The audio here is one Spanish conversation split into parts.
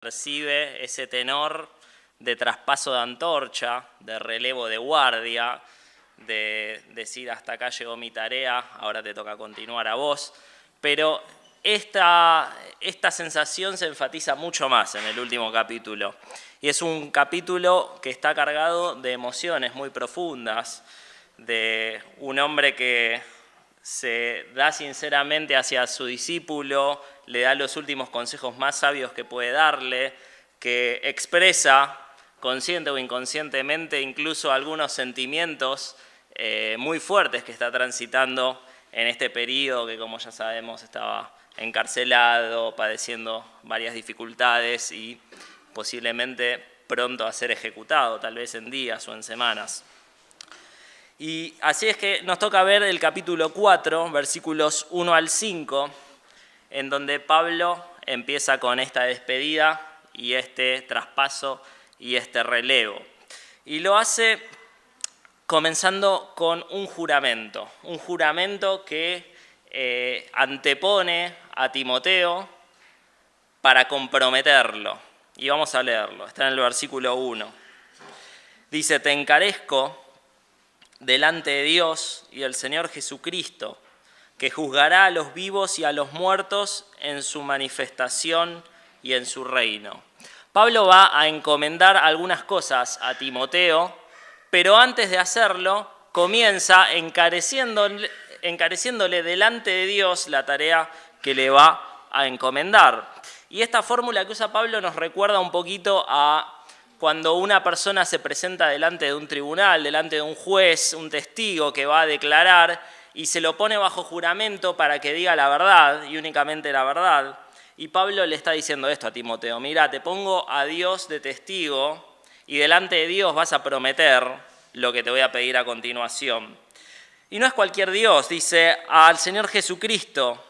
percibe ese tenor de traspaso de antorcha, de relevo de guardia, de decir hasta acá llegó mi tarea, ahora te toca continuar a vos. Pero esta sensación se enfatiza mucho más en el último capítulo. Y es un capítulo que está cargado de emociones muy profundas, de un hombre que se da sinceramente hacia su discípulo, le da los últimos consejos más sabios que puede darle, que expresa, consciente o inconscientemente, incluso algunos sentimientos muy fuertes que está transitando en este periodo que, como ya sabemos, estaba encarcelado, padeciendo varias dificultades y posiblemente pronto a ser ejecutado, tal vez en días o en semanas. Y así es que nos toca ver el capítulo 4, versículos 1 al 5, en donde Pablo empieza con esta despedida y este traspaso y este relevo. Y lo hace comenzando con un juramento que antepone a Timoteo para comprometerlo. Y vamos a leerlo, está en el versículo 1. Dice: te encarezco delante de Dios y del Señor Jesucristo, que juzgará a los vivos y a los muertos en su manifestación y en su reino. Pablo va a encomendar algunas cosas a Timoteo, pero antes de hacerlo, comienza encareciéndole delante de Dios la tarea que le va a encomendar. Y esta fórmula que usa Pablo nos recuerda un poquito a cuando una persona se presenta delante de un tribunal, delante de un juez, un testigo que va a declarar y se lo pone bajo juramento para que diga la verdad y únicamente la verdad. Y Pablo le está diciendo esto a Timoteo: mira, te pongo a Dios de testigo y delante de Dios vas a prometer lo que te voy a pedir a continuación. Y no es cualquier Dios, dice al Señor Jesucristo,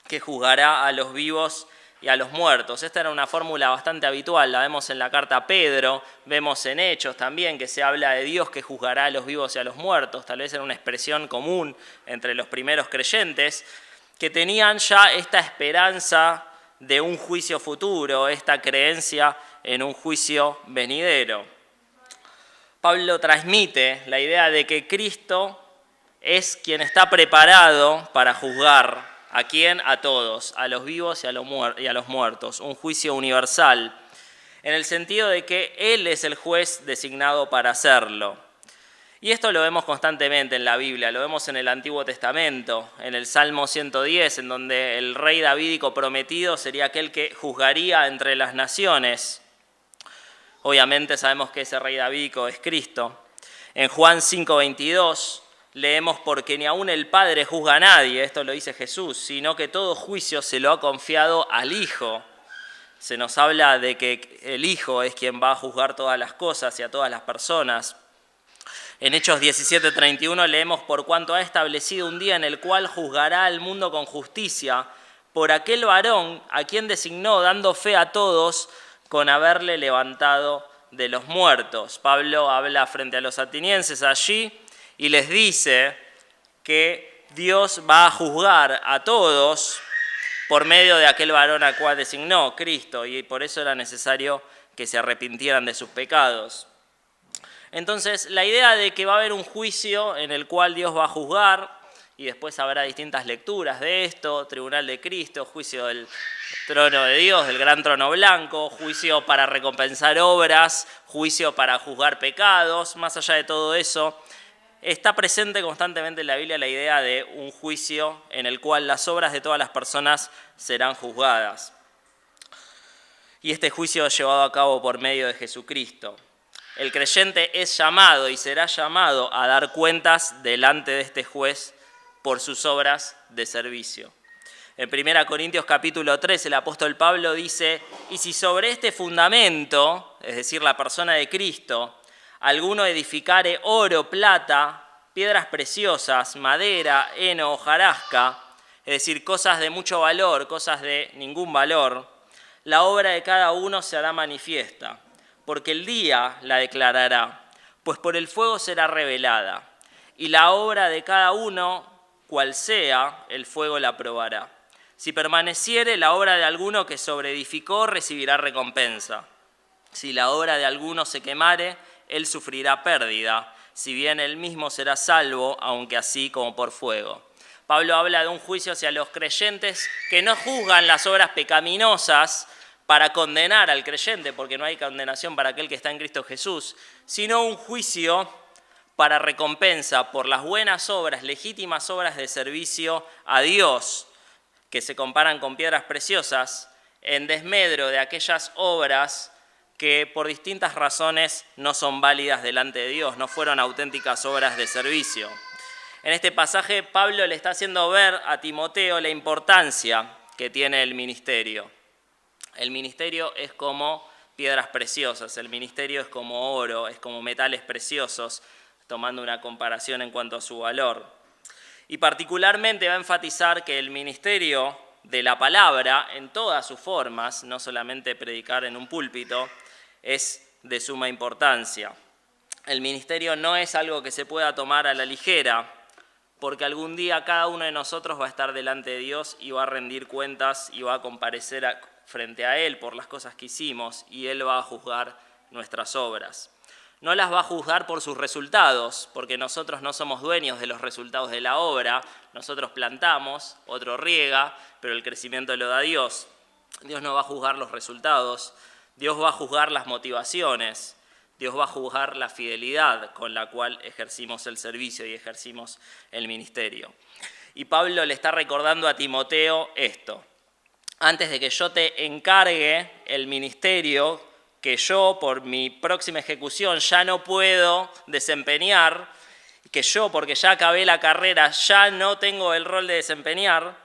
que juzgará a los vivos y a los muertos. Esta era una fórmula bastante habitual, la vemos en la carta a Pedro, vemos en Hechos también que se habla de Dios que juzgará a los vivos y a los muertos. Tal vez era una expresión común entre los primeros creyentes que tenían ya esta esperanza de un juicio futuro, esta creencia en un juicio venidero. Pablo transmite la idea de que Cristo es quien está preparado para juzgar. ¿A quién? A todos, a los vivos y a los muertos. Un juicio universal, en el sentido de que Él es el juez designado para hacerlo. Y esto lo vemos constantemente en la Biblia, lo vemos en el Antiguo Testamento, en el Salmo 110, en donde el rey davídico prometido sería aquel que juzgaría entre las naciones. Obviamente sabemos que ese rey davídico es Cristo. En Juan 5:22 leemos: porque ni aun el Padre juzga a nadie, esto lo dice Jesús, sino que todo juicio se lo ha confiado al Hijo. Se nos habla de que el Hijo es quien va a juzgar todas las cosas y a todas las personas. En Hechos 17:31 leemos: por cuanto ha establecido un día en el cual juzgará al mundo con justicia, por aquel varón a quien designó, dando fe a todos con haberle levantado de los muertos. Pablo habla frente a los atenienses allí y les dice que Dios va a juzgar a todos por medio de aquel varón al cual designó, Cristo, y por eso era necesario que se arrepintieran de sus pecados. Entonces, la idea de que va a haber un juicio en el cual Dios va a juzgar, y después habrá distintas lecturas de esto: tribunal de Cristo, juicio del trono de Dios, del gran trono blanco, juicio para recompensar obras, juicio para juzgar pecados. Más allá de todo eso, está presente constantemente en la Biblia la idea de un juicio en el cual las obras de todas las personas serán juzgadas. Y este juicio es llevado a cabo por medio de Jesucristo. El creyente es llamado y será llamado a dar cuentas delante de este juez por sus obras de servicio. En 1 Corintios capítulo 3, el apóstol Pablo dice: y si sobre este fundamento, es decir, la persona de Cristo, alguno edificare oro, plata, piedras preciosas, madera, heno, hojarasca, es decir, cosas de mucho valor, cosas de ningún valor, la obra de cada uno se hará manifiesta, porque el día la declarará, pues por el fuego será revelada, y la obra de cada uno, cual sea, el fuego la probará. Si permaneciere la obra de alguno que sobreedificó, recibirá recompensa. Si la obra de alguno se quemare, él sufrirá pérdida, si bien él mismo será salvo, aunque así como por fuego. Pablo habla de un juicio hacia los creyentes que no juzgan las obras pecaminosas para condenar al creyente, porque no hay condenación para aquel que está en Cristo Jesús, sino un juicio para recompensa por las buenas obras, legítimas obras de servicio a Dios, que se comparan con piedras preciosas, en desmedro de aquellas obras que por distintas razones no son válidas delante de Dios, no fueron auténticas obras de servicio. En este pasaje Pablo le está haciendo ver a Timoteo la importancia que tiene el ministerio. El ministerio es como piedras preciosas, el ministerio es como oro, es como metales preciosos, tomando una comparación en cuanto a su valor. Y particularmente va a enfatizar que el ministerio de la palabra, en todas sus formas, no solamente predicar en un púlpito, es de suma importancia. El ministerio no es algo que se pueda tomar a la ligera, porque algún día cada uno de nosotros va a estar delante de Dios y va a rendir cuentas y va a comparecer frente a Él por las cosas que hicimos, y Él va a juzgar nuestras obras. No las va a juzgar por sus resultados, porque nosotros no somos dueños de los resultados de la obra. Nosotros plantamos, otro riega, pero el crecimiento lo da Dios. Dios no va a juzgar los resultados, Dios va a juzgar las motivaciones, Dios va a juzgar la fidelidad con la cual ejercimos el servicio y ejercimos el ministerio. Y Pablo le está recordando a Timoteo esto: antes de que yo te encargue el ministerio que yo por mi próxima ejecución ya no puedo desempeñar, que yo porque ya acabé la carrera ya no tengo el rol de desempeñar,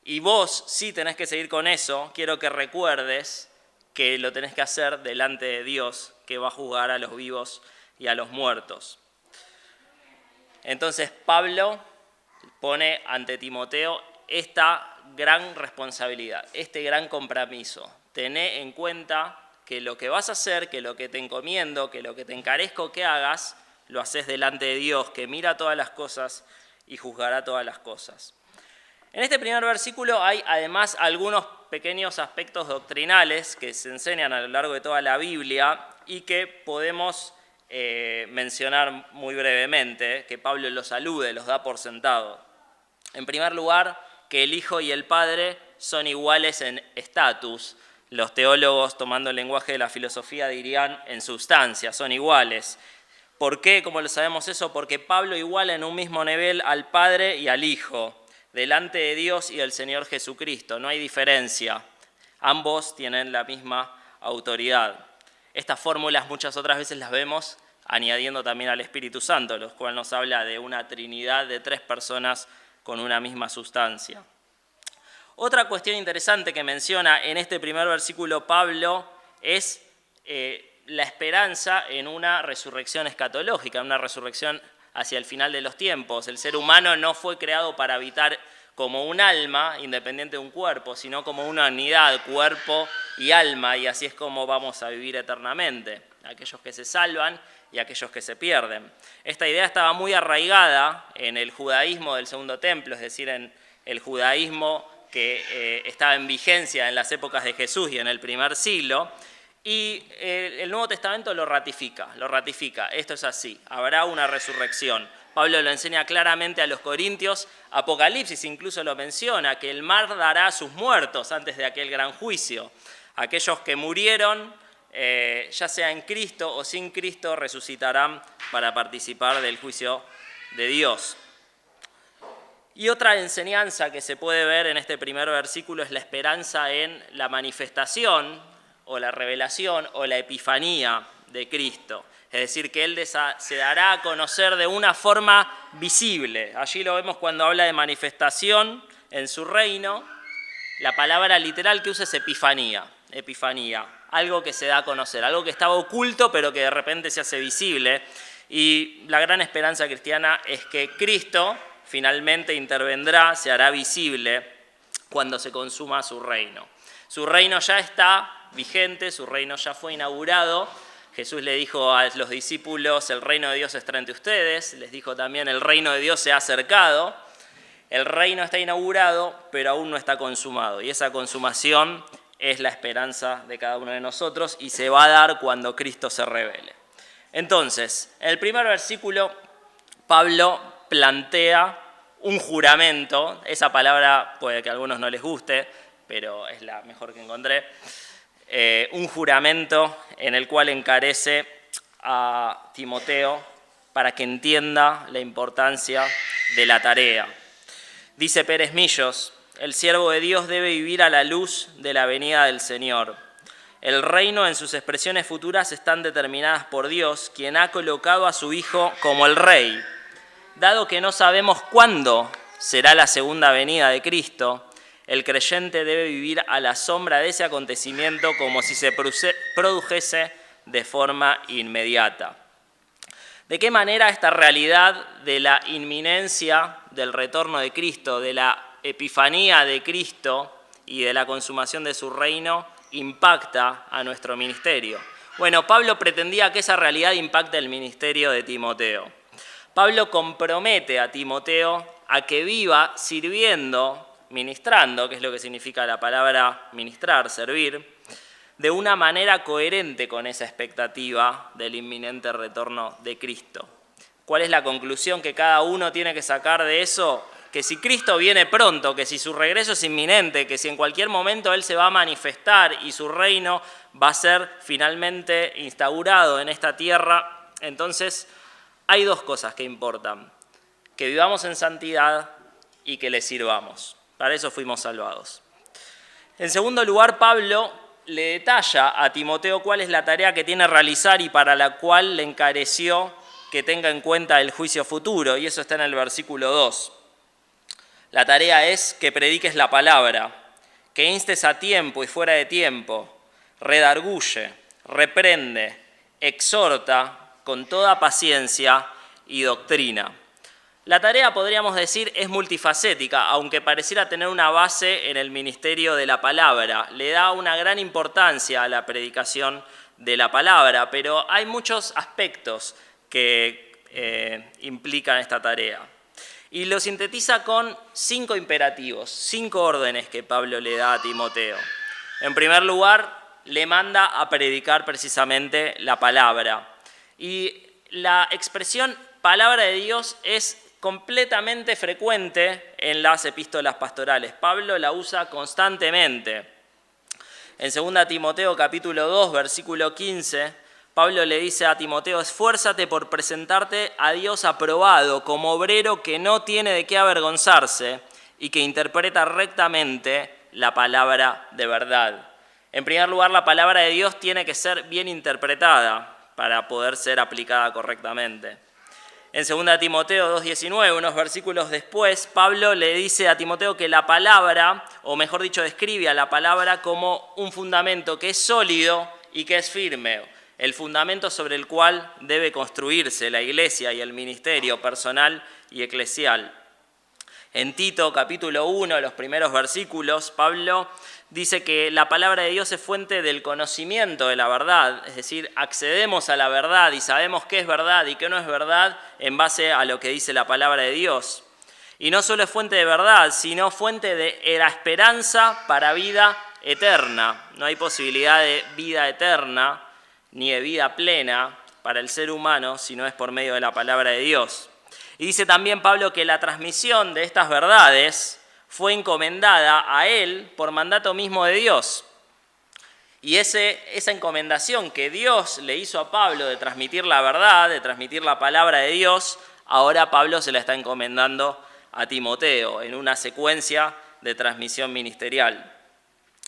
y vos sí tenés que seguir con eso, quiero que recuerdes que lo tenés que hacer delante de Dios, que va a juzgar a los vivos y a los muertos. Entonces Pablo pone ante Timoteo esta gran responsabilidad, este gran compromiso. Tené en cuenta que lo que vas a hacer, que lo que te encomiendo, que lo que te encarezco que hagas, lo haces delante de Dios, que mira todas las cosas y juzgará todas las cosas. En este primer versículo hay además algunos pequeños aspectos doctrinales que se enseñan a lo largo de toda la Biblia y que podemos mencionar muy brevemente, que Pablo los alude, los da por sentado. En primer lugar, que el Hijo y el Padre son iguales en estatus. Los teólogos, tomando el lenguaje de la filosofía, dirían en sustancia, son iguales. ¿Por qué? ¿Cómo lo sabemos eso? Porque Pablo iguala en un mismo nivel al Padre y al Hijo, delante de Dios y del Señor Jesucristo. No hay diferencia. Ambos tienen la misma autoridad. Estas fórmulas muchas otras veces las vemos añadiendo también al Espíritu Santo, lo cual nos habla de una trinidad de 3 personas con una misma sustancia. Otra cuestión interesante que menciona en este primer versículo Pablo es la esperanza en una resurrección escatológica, una resurrección hacia el final de los tiempos. El ser humano no fue creado para habitar como un alma independiente de un cuerpo, sino como una unidad, cuerpo y alma, y así es como vamos a vivir eternamente, aquellos que se salvan y aquellos que se pierden. Esta idea estaba muy arraigada en el judaísmo del Segundo Templo, es decir, en el judaísmo que estaba en vigencia en las épocas de Jesús y en el primer siglo, y el Nuevo Testamento lo ratifica, esto es así, habrá una resurrección. Pablo lo enseña claramente a los corintios, Apocalipsis incluso lo menciona, que el mar dará a sus muertos antes de aquel gran juicio. Aquellos que murieron, ya sea en Cristo o sin Cristo, resucitarán para participar del juicio de Dios. Y otra enseñanza que se puede ver en este primer versículo es la esperanza en la manifestación o la revelación o la epifanía de Cristo. Es decir, que Él se dará a conocer de una forma visible. Allí lo vemos cuando habla de manifestación en su reino. La palabra literal que usa es epifanía, algo que se da a conocer, algo que estaba oculto pero que de repente se hace visible. Y la gran esperanza cristiana es que Cristo finalmente intervendrá, se hará visible cuando se consuma su reino. Su reino ya está vigente, su reino ya fue inaugurado. Jesús le dijo a los discípulos, el reino de Dios está entre ustedes. Les dijo también, el reino de Dios se ha acercado. el reino está inaugurado, pero aún no está consumado. Y esa consumación es la esperanza de cada uno de nosotros y se va a dar cuando Cristo se revele. Entonces, en el primer versículo, Pablo plantea un juramento. Esa palabra puede que a algunos no les guste, pero es la mejor que encontré. Un juramento en el cual encarece a Timoteo para que entienda la importancia de la tarea. Dice Pérez Millos: el siervo de Dios debe vivir a la luz de la venida del Señor. El reino en sus expresiones futuras están determinadas por Dios, quien ha colocado a su Hijo como el Rey. Dado que no sabemos cuándo será la segunda venida de Cristo, el creyente debe vivir a la sombra de ese acontecimiento como si se produjese de forma inmediata. ¿De qué manera esta realidad de la inminencia del retorno de Cristo, de la epifanía de Cristo y de la consumación de su reino impacta a nuestro ministerio? Bueno, Pablo pretendía que esa realidad impacte el ministerio de Timoteo. Pablo compromete a Timoteo a que viva sirviendo, ministrando, que es lo que significa la palabra ministrar, servir, de una manera coherente con esa expectativa del inminente retorno de Cristo. ¿Cuál es la conclusión que cada uno tiene que sacar de eso? Que si Cristo viene pronto, que si su regreso es inminente, que si en cualquier momento Él se va a manifestar y su reino va a ser finalmente instaurado en esta tierra, entonces hay dos cosas que importan: que vivamos en santidad y que le sirvamos. Para eso fuimos salvados. En segundo lugar, Pablo le detalla a Timoteo cuál es la tarea que tiene que realizar y para la cual le encareció que tenga en cuenta el juicio futuro, y eso está en el versículo 2. La tarea es que prediques la palabra, que instes a tiempo y fuera de tiempo, redarguye, reprende, exhorta con toda paciencia y doctrina. La tarea, podríamos decir, es multifacética, aunque pareciera tener una base en el ministerio de la palabra. Le da una gran importancia a la predicación de la palabra, pero hay muchos aspectos que implican esta tarea. Y lo sintetiza con 5 imperativos, 5 órdenes que Pablo le da a Timoteo. En primer lugar, le manda a predicar precisamente la palabra. Y la expresión palabra de Dios es completamente frecuente en las epístolas pastorales. Pablo la usa constantemente. En 2 Timoteo capítulo 2, versículo 15, Pablo le dice a Timoteo: esfuérzate por presentarte a Dios aprobado como obrero que no tiene de qué avergonzarse y que interpreta rectamente la palabra de verdad. En primer lugar, la palabra de Dios tiene que ser bien interpretada para poder ser aplicada correctamente. En 2 Timoteo 2:19, unos versículos después, Pablo le dice a Timoteo que la palabra, o mejor dicho, describe a la palabra como un fundamento que es sólido y que es firme, el fundamento sobre el cual debe construirse la iglesia y el ministerio personal y eclesial. En Tito capítulo 1, los primeros versículos, Pablo dice que la palabra de Dios es fuente del conocimiento de la verdad, es decir, accedemos a la verdad y sabemos qué es verdad y qué no es verdad en base a lo que dice la palabra de Dios. Y no solo es fuente de verdad, sino fuente de la esperanza para vida eterna. No hay posibilidad de vida eterna ni de vida plena para el ser humano si no es por medio de la palabra de Dios. Y dice también Pablo que la transmisión de estas verdades fue encomendada a él por mandato mismo de Dios. Y esa encomendación que Dios le hizo a Pablo de transmitir la verdad, de transmitir la palabra de Dios, ahora Pablo se la está encomendando a Timoteo en una secuencia de transmisión ministerial.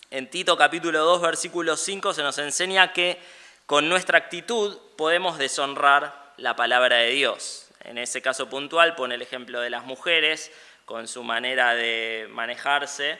En Tito capítulo 2, versículo 5 se nos enseña que con nuestra actitud podemos deshonrar la palabra de Dios. En ese caso puntual pone el ejemplo de las mujeres, con su manera de manejarse,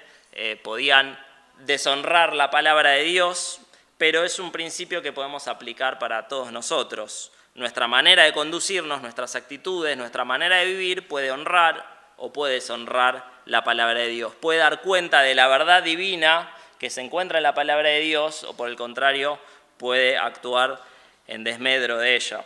podían deshonrar la palabra de Dios, pero es un principio que podemos aplicar para todos nosotros. Nuestra manera de conducirnos, nuestras actitudes, nuestra manera de vivir puede honrar o puede deshonrar la palabra de Dios. Puede dar cuenta de la verdad divina que se encuentra en la palabra de Dios o por el contrario puede actuar en desmedro de ella.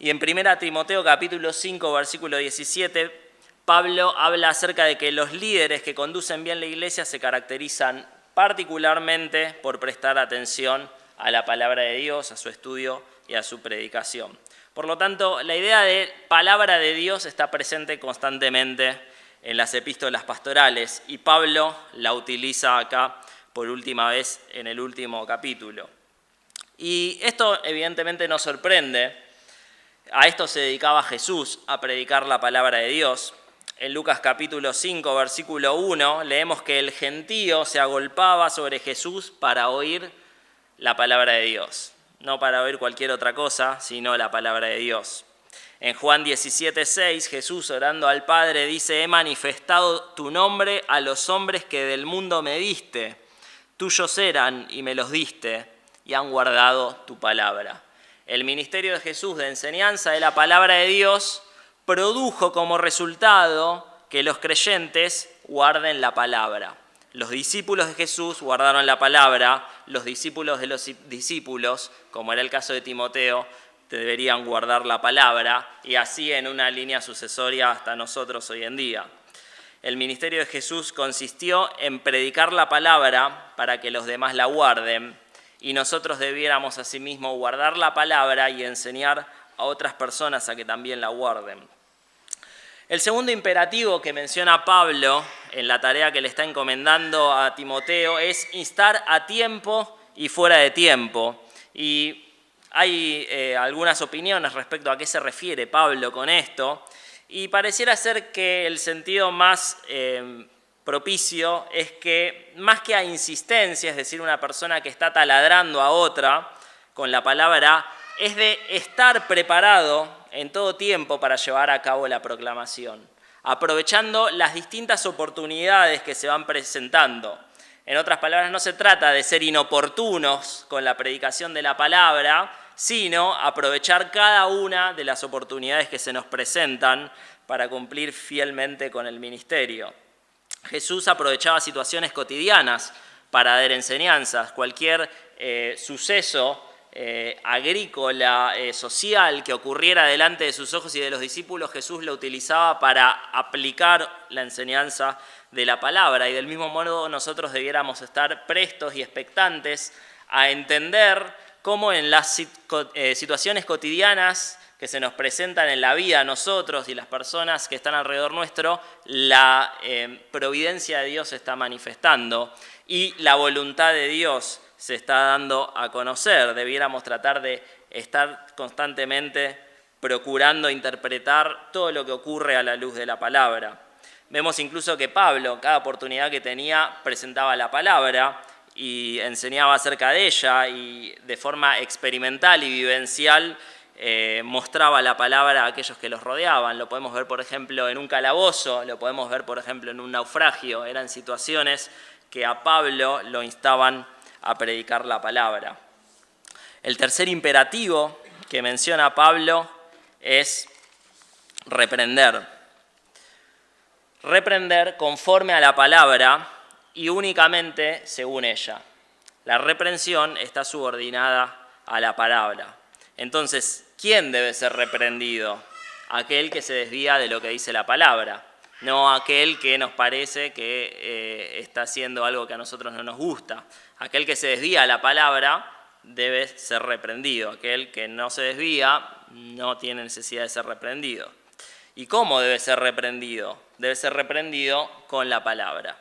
Y en 1 Timoteo capítulo 5, versículo 17, Pablo habla acerca de que los líderes que conducen bien la iglesia se caracterizan particularmente por prestar atención a la palabra de Dios, a su estudio y a su predicación. Por lo tanto, la idea de palabra de Dios está presente constantemente en las epístolas pastorales y Pablo la utiliza acá por última vez en el último capítulo. Y esto evidentemente nos sorprende. A esto se dedicaba Jesús, a predicar la palabra de Dios. En Lucas capítulo 5, versículo 1, leemos que el gentío se agolpaba sobre Jesús para oír la palabra de Dios. No para oír cualquier otra cosa, sino la palabra de Dios. En Juan 17:6, Jesús orando al Padre dice: he manifestado tu nombre a los hombres que del mundo me diste. Tuyos eran y me los diste y han guardado tu palabra. El ministerio de Jesús de enseñanza de la palabra de Dios produjo como resultado que los creyentes guarden la palabra. Los discípulos de Jesús guardaron la palabra, los discípulos de los discípulos, como era el caso de Timoteo, deberían guardar la palabra y así en una línea sucesoria hasta nosotros hoy en día. El ministerio de Jesús consistió en predicar la palabra para que los demás la guarden y nosotros debiéramos asimismo guardar la palabra y enseñar a otras personas a que también la guarden. El segundo imperativo que menciona Pablo en la tarea que le está encomendando a Timoteo es instar a tiempo y fuera de tiempo. Y hay algunas opiniones respecto a qué se refiere Pablo con esto. Y pareciera ser que el sentido más propicio es que más que a insistencia, es decir, una persona que está taladrando a otra con la palabra, es de estar preparado en todo tiempo para llevar a cabo la proclamación, aprovechando las distintas oportunidades que se van presentando. En otras palabras, no se trata de ser inoportunos con la predicación de la palabra, sino aprovechar cada una de las oportunidades que se nos presentan para cumplir fielmente con el ministerio. Jesús aprovechaba situaciones cotidianas para dar enseñanzas, cualquier suceso agrícola, social, que ocurriera delante de sus ojos y de los discípulos, Jesús lo utilizaba para aplicar la enseñanza de la palabra. Y del mismo modo nosotros debiéramos estar prestos y expectantes a entender cómo en las situaciones cotidianas que se nos presentan en la vida a nosotros y las personas que están alrededor nuestro, la providencia de Dios se está manifestando y la voluntad de Dios se está dando a conocer. Debiéramos tratar de estar constantemente procurando interpretar todo lo que ocurre a la luz de la palabra. Vemos incluso que Pablo, cada oportunidad que tenía, presentaba la palabra y enseñaba acerca de ella y de forma experimental y vivencial mostraba la palabra a aquellos que los rodeaban. Lo podemos ver, por ejemplo, en un calabozo, lo podemos ver, por ejemplo, en un naufragio. Eran situaciones que a Pablo lo instaban a predicar la palabra. El tercer imperativo que menciona Pablo es reprender. Reprender conforme a la palabra y únicamente según ella. La reprensión está subordinada a la palabra. Entonces, ¿quién debe ser reprendido? Aquel que se desvía de lo que dice la palabra, no aquel que nos parece que está haciendo algo que a nosotros no nos gusta. Aquel que se desvía a la palabra debe ser reprendido. Aquel que no se desvía no tiene necesidad de ser reprendido. ¿Y cómo debe ser reprendido? Debe ser reprendido con la palabra.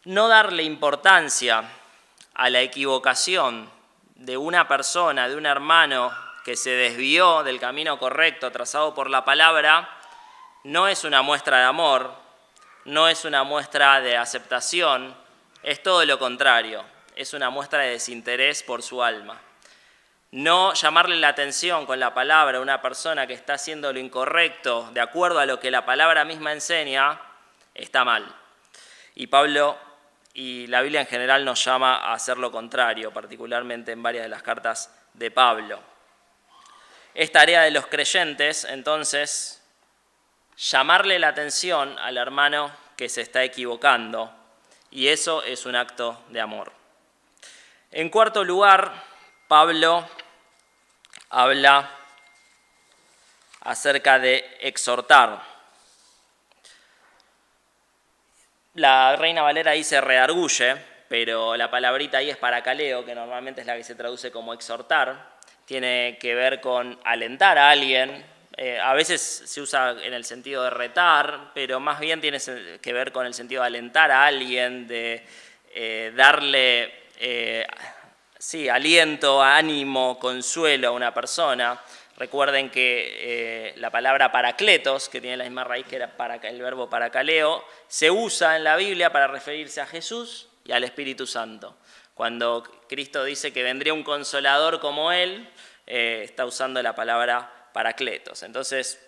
No darle importancia a la equivocación de una persona, de un hermano que se desvió del camino correcto trazado por la palabra, no es una muestra de amor, no es una muestra de aceptación, es todo lo contrario, es una muestra de desinterés por su alma. No llamarle la atención con la palabra a una persona que está haciendo lo incorrecto de acuerdo a lo que la palabra misma enseña, está mal. Y Pablo y la Biblia en general nos llama a hacer lo contrario, particularmente en varias de las cartas de Pablo. Es tarea de los creyentes, entonces, llamarle la atención al hermano que se está equivocando, y eso es un acto de amor. En cuarto lugar, Pablo habla acerca de exhortar. La Reina Valera dice redarguye, pero la palabrita ahí es paracaleo, que normalmente es la que se traduce como exhortar. Tiene que ver con alentar a alguien. A veces se usa en el sentido de retar, pero más bien tiene que ver con el sentido de alentar a alguien, de darle aliento, ánimo, consuelo a una persona. Recuerden que la palabra paracletos, que tiene la misma raíz que era el verbo paracaleo, se usa en la Biblia para referirse a Jesús y al Espíritu Santo. Cuando Cristo dice que vendría un consolador como Él, está usando la palabra paracletos. Entonces,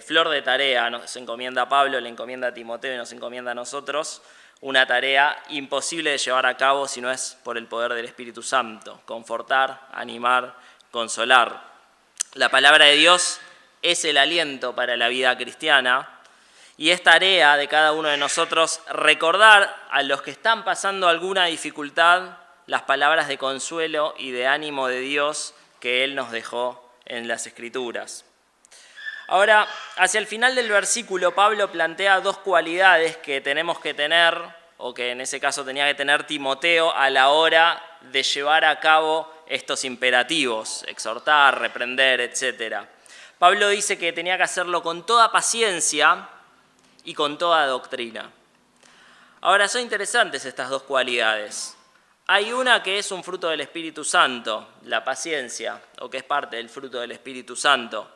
flor de tarea nos encomienda a Pablo, le encomienda a Timoteo y nos encomienda a nosotros, una tarea imposible de llevar a cabo si no es por el poder del Espíritu Santo. Confortar, animar, consolar. La palabra de Dios es el aliento para la vida cristiana y es tarea de cada uno de nosotros recordar a los que están pasando alguna dificultad las palabras de consuelo y de ánimo de Dios que Él nos dejó en las Escrituras. Ahora, hacia el final del versículo, Pablo plantea dos cualidades que tenemos que tener, o que en ese caso tenía que tener Timoteo a la hora de llevar a cabo estos imperativos, exhortar, reprender, etc. Pablo dice que tenía que hacerlo con toda paciencia y con toda doctrina. Ahora, son interesantes estas dos cualidades. Hay una que es un fruto del Espíritu Santo, la paciencia, o que es parte del fruto del Espíritu Santo.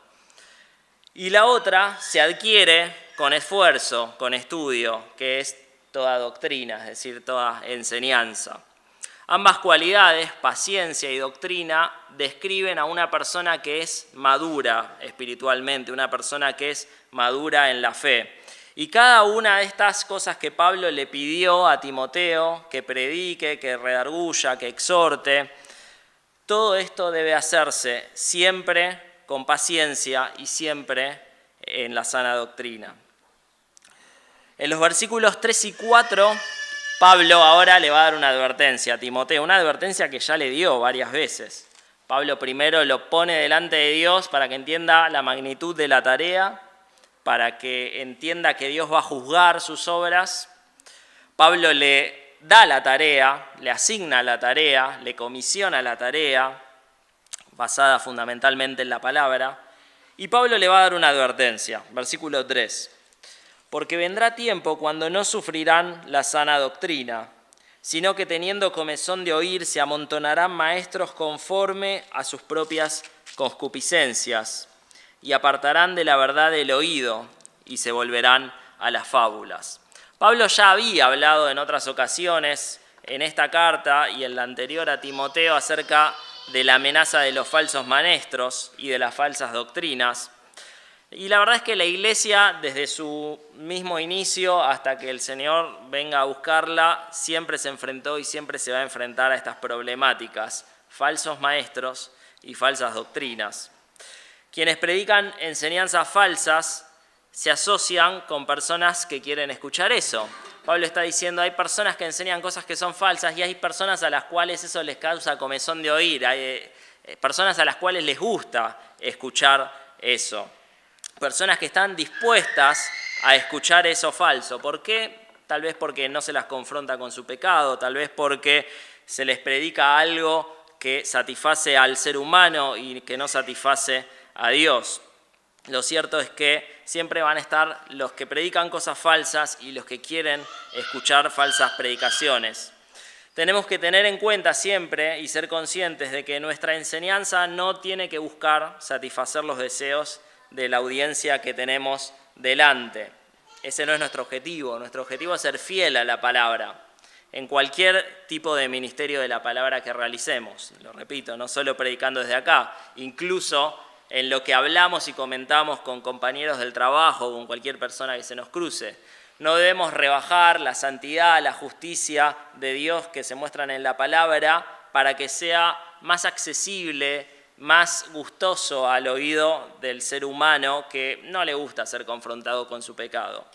Y la otra se adquiere con esfuerzo, con estudio, que es toda doctrina, es decir, toda enseñanza. Ambas cualidades, paciencia y doctrina, describen a una persona que es madura espiritualmente, una persona que es madura en la fe. Y cada una de estas cosas que Pablo le pidió a Timoteo, que predique, que redarguya, que exhorte, todo esto debe hacerse siempre con paciencia y siempre en la sana doctrina. En los versículos 3 y 4, Pablo ahora le va a dar una advertencia a Timoteo, una advertencia que ya le dio varias veces. Pablo primero lo pone delante de Dios para que entienda la magnitud de la tarea, para que entienda que Dios va a juzgar sus obras. Pablo le da la tarea, le asigna la tarea, le comisiona la tarea, basada fundamentalmente en la palabra, y Pablo le va a dar una advertencia, versículo 3. Porque vendrá tiempo cuando no sufrirán la sana doctrina, sino que teniendo comezón de oír se amontonarán maestros conforme a sus propias concupiscencias, y apartarán de la verdad el oído y se volverán a las fábulas. Pablo ya había hablado en otras ocasiones en esta carta y en la anterior a Timoteo acerca de la amenaza de los falsos maestros y de las falsas doctrinas. Y la verdad es que la iglesia, desde su mismo inicio hasta que el Señor venga a buscarla, siempre se enfrentó y siempre se va a enfrentar a estas problemáticas, falsos maestros y falsas doctrinas. Quienes predican enseñanzas falsas se asocian con personas que quieren escuchar eso. Pablo está diciendo, hay personas que enseñan cosas que son falsas y hay personas a las cuales eso les causa comezón de oír, hay personas a las cuales les gusta escuchar eso. Personas que están dispuestas a escuchar eso falso. ¿Por qué? Tal vez porque no se las confronta con su pecado, tal vez porque se les predica algo que satisface al ser humano y que no satisface a Dios. Lo cierto es que siempre van a estar los que predican cosas falsas y los que quieren escuchar falsas predicaciones. Tenemos que tener en cuenta siempre y ser conscientes de que nuestra enseñanza no tiene que buscar satisfacer los deseos de la audiencia que tenemos delante. Ese no es nuestro objetivo es ser fiel a la palabra en cualquier tipo de ministerio de la palabra que realicemos. Lo repito, no solo predicando desde acá, incluso en lo que hablamos y comentamos con compañeros del trabajo o con cualquier persona que se nos cruce. No debemos rebajar la santidad, la justicia de Dios que se muestran en la palabra para que sea más accesible, más gustoso al oído del ser humano que no le gusta ser confrontado con su pecado.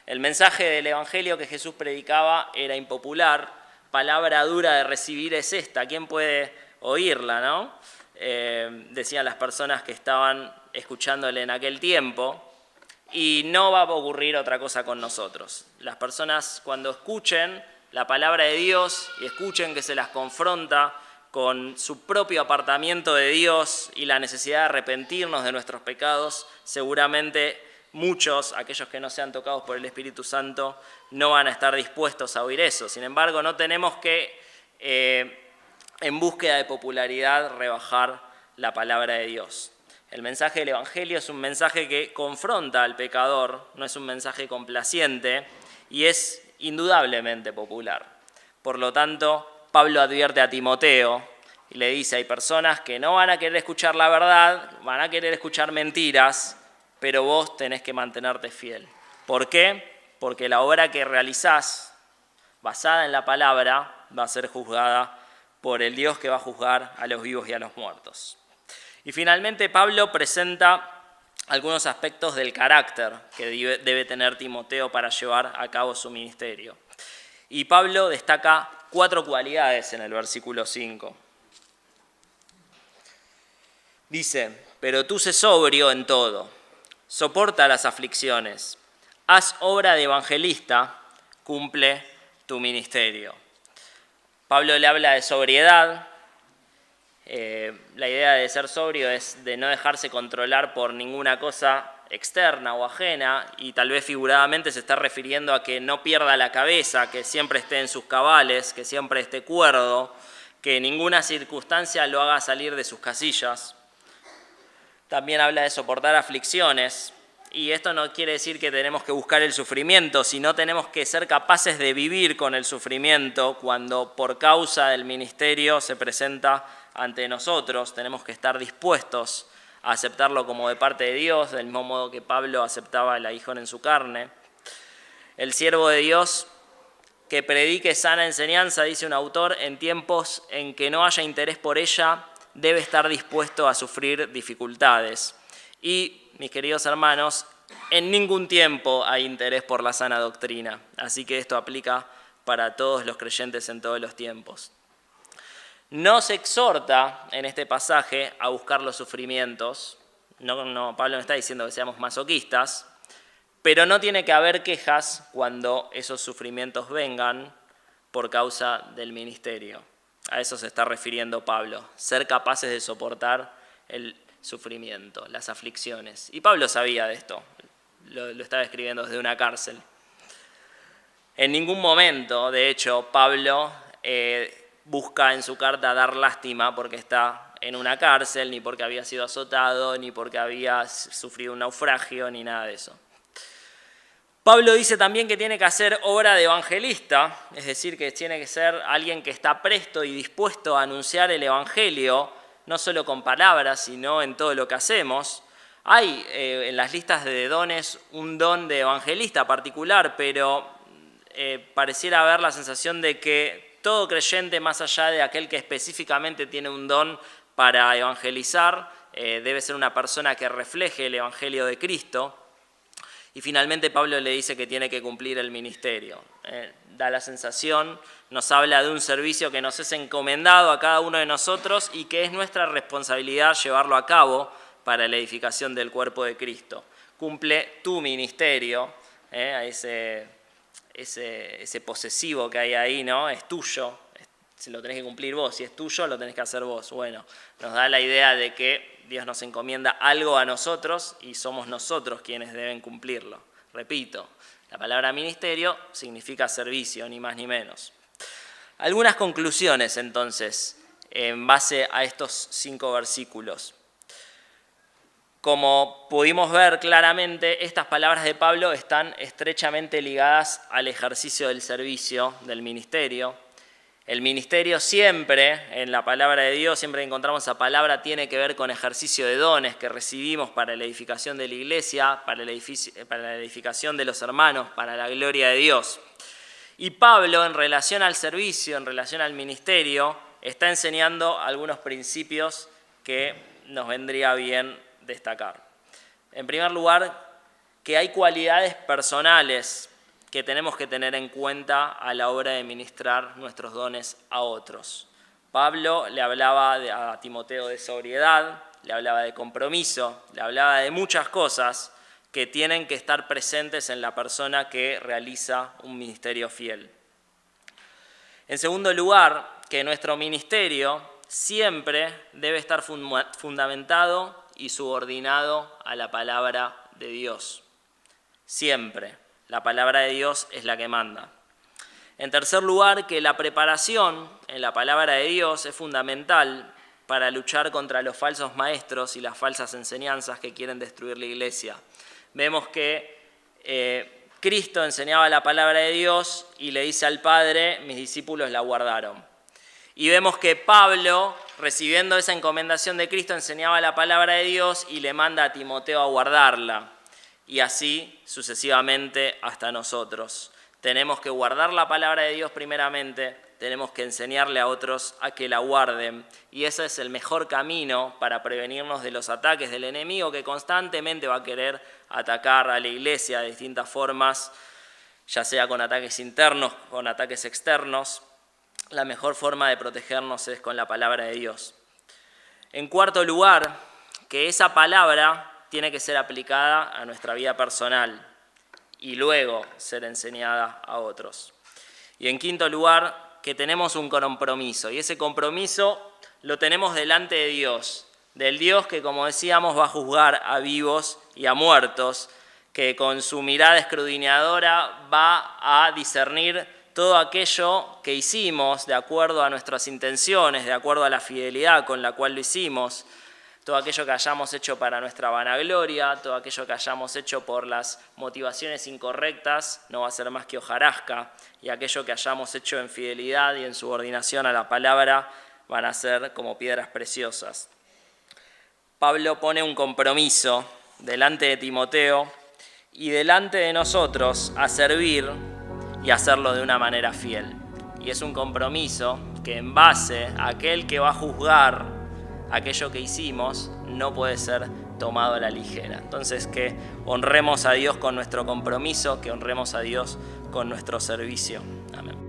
El mensaje del Evangelio que Jesús predicaba era impopular, palabra dura de recibir es esta, ¿quién puede oírla, no? Decían las personas que estaban escuchándole en aquel tiempo, y no va a ocurrir otra cosa con nosotros. Las personas, cuando escuchen la palabra de Dios y escuchen que se las confronta con su propio apartamiento de Dios y la necesidad de arrepentirnos de nuestros pecados, seguramente muchos, aquellos que no sean tocados por el Espíritu Santo, no van a estar dispuestos a oír eso. Sin embargo, no tenemos que, en búsqueda de popularidad, rebajar la palabra de Dios. El mensaje del Evangelio es un mensaje que confronta al pecador, no es un mensaje complaciente y es indudablemente popular. Por lo tanto, Pablo advierte a Timoteo y le dice, hay personas que no van a querer escuchar la verdad, van a querer escuchar mentiras, pero vos tenés que mantenerte fiel. ¿Por qué? Porque la obra que realizás, basada en la palabra, va a ser juzgada por el Dios que va a juzgar a los vivos y a los muertos. Y finalmente Pablo presenta algunos aspectos del carácter que debe tener Timoteo para llevar a cabo su ministerio. Y Pablo destaca 4 cualidades en el versículo 5. Dice, pero tú sé sobrio en todo, soporta las aflicciones, haz obra de evangelista, cumple tu ministerio. Pablo le habla de sobriedad. La idea de ser sobrio es de no dejarse controlar por ninguna cosa externa o ajena, y tal vez figuradamente se está refiriendo a que no pierda la cabeza, que siempre esté en sus cabales, que siempre esté cuerdo, que ninguna circunstancia lo haga salir de sus casillas. También habla de soportar aflicciones, y esto no quiere decir que tenemos que buscar el sufrimiento, sino tenemos que ser capaces de vivir con el sufrimiento cuando por causa del ministerio se presenta ante nosotros. Tenemos que estar dispuestos a aceptarlo como de parte de Dios, del mismo modo que Pablo aceptaba el aguijón en su carne. El siervo de Dios que predique sana enseñanza, dice un autor, en tiempos en que no haya interés por ella, debe estar dispuesto a sufrir dificultades. Y, mis queridos hermanos, en ningún tiempo hay interés por la sana doctrina, así que esto aplica para todos los creyentes en todos los tiempos. No se exhorta en este pasaje a buscar los sufrimientos. Pablo no está diciendo que seamos masoquistas, pero no tiene que haber quejas cuando esos sufrimientos vengan por causa del ministerio. A eso se está refiriendo Pablo, ser capaces de soportar el sufrimiento, las aflicciones. Y Pablo sabía de esto, lo estaba escribiendo desde una cárcel. En ningún momento, de hecho, Pablo busca en su carta dar lástima porque está en una cárcel, ni porque había sido azotado, ni porque había sufrido un naufragio, ni nada de eso. Pablo dice también que tiene que hacer obra de evangelista, es decir, que tiene que ser alguien que está presto y dispuesto a anunciar el evangelio, no solo con palabras, sino en todo lo que hacemos. Hay en las listas de dones un don de evangelista particular, pero pareciera haber la sensación de que todo creyente, más allá de aquel que específicamente tiene un don para evangelizar, debe ser una persona que refleje el evangelio de Cristo. Y finalmente Pablo le dice que tiene que cumplir el ministerio. Da la sensación, nos habla de un servicio que nos es encomendado a cada uno de nosotros y que es nuestra responsabilidad llevarlo a cabo para la edificación del cuerpo de Cristo. Cumple tu ministerio, ese posesivo que hay ahí, ¿no? Es tuyo, lo tenés que cumplir vos. Si es tuyo, lo tenés que hacer vos. Bueno, nos da la idea de que Dios nos encomienda algo a nosotros y somos nosotros quienes deben cumplirlo. Repito, la palabra ministerio significa servicio, ni más ni menos. Algunas conclusiones, entonces, en base a estos 5 versículos. Como pudimos ver claramente, estas palabras de Pablo están estrechamente ligadas al ejercicio del servicio, del ministerio. El ministerio siempre, en la palabra de Dios, siempre que encontramos esa palabra, tiene que ver con ejercicio de dones que recibimos para la edificación de la iglesia, para la edificación de los hermanos, para la gloria de Dios. Y Pablo, en relación al servicio, en relación al ministerio, está enseñando algunos principios que nos vendría bien destacar. En primer lugar, que hay cualidades personales que tenemos que tener en cuenta a la hora de ministrar nuestros dones a otros. Pablo le hablaba a Timoteo de sobriedad, le hablaba de compromiso, le hablaba de muchas cosas que tienen que estar presentes en la persona que realiza un ministerio fiel. En segundo lugar, que nuestro ministerio siempre debe estar fundamentado y subordinado a la palabra de Dios. Siempre. La palabra de Dios es la que manda. En tercer lugar, que la preparación en la palabra de Dios es fundamental para luchar contra los falsos maestros y las falsas enseñanzas que quieren destruir la iglesia. Vemos que Cristo enseñaba la palabra de Dios y le dice al Padre, mis discípulos la guardaron. Y vemos que Pablo, recibiendo esa encomendación de Cristo, enseñaba la palabra de Dios y le manda a Timoteo a guardarla. Y así sucesivamente hasta nosotros. Tenemos que guardar la palabra de Dios primeramente, tenemos que enseñarle a otros a que la guarden. Y ese es el mejor camino para prevenirnos de los ataques del enemigo que constantemente va a querer atacar a la iglesia de distintas formas, ya sea con ataques internos, con ataques externos. La mejor forma de protegernos es con la palabra de Dios. En cuarto lugar, que esa palabra tiene que ser aplicada a nuestra vida personal y luego ser enseñada a otros. Y en quinto lugar, que tenemos un compromiso, y ese compromiso lo tenemos delante de Dios, del Dios que, como decíamos, va a juzgar a vivos y a muertos, que con su mirada escudriñadora va a discernir todo aquello que hicimos de acuerdo a nuestras intenciones, de acuerdo a la fidelidad con la cual lo hicimos, todo aquello que hayamos hecho para nuestra vanagloria, todo aquello que hayamos hecho por las motivaciones incorrectas, no va a ser más que hojarasca, y aquello que hayamos hecho en fidelidad y en subordinación a la palabra van a ser como piedras preciosas. Pablo pone un compromiso delante de Timoteo y delante de nosotros a servir y hacerlo de una manera fiel. Y es un compromiso que en base a aquel que va a juzgar aquello que hicimos no puede ser tomado a la ligera. Entonces, que honremos a Dios con nuestro compromiso, que honremos a Dios con nuestro servicio. Amén.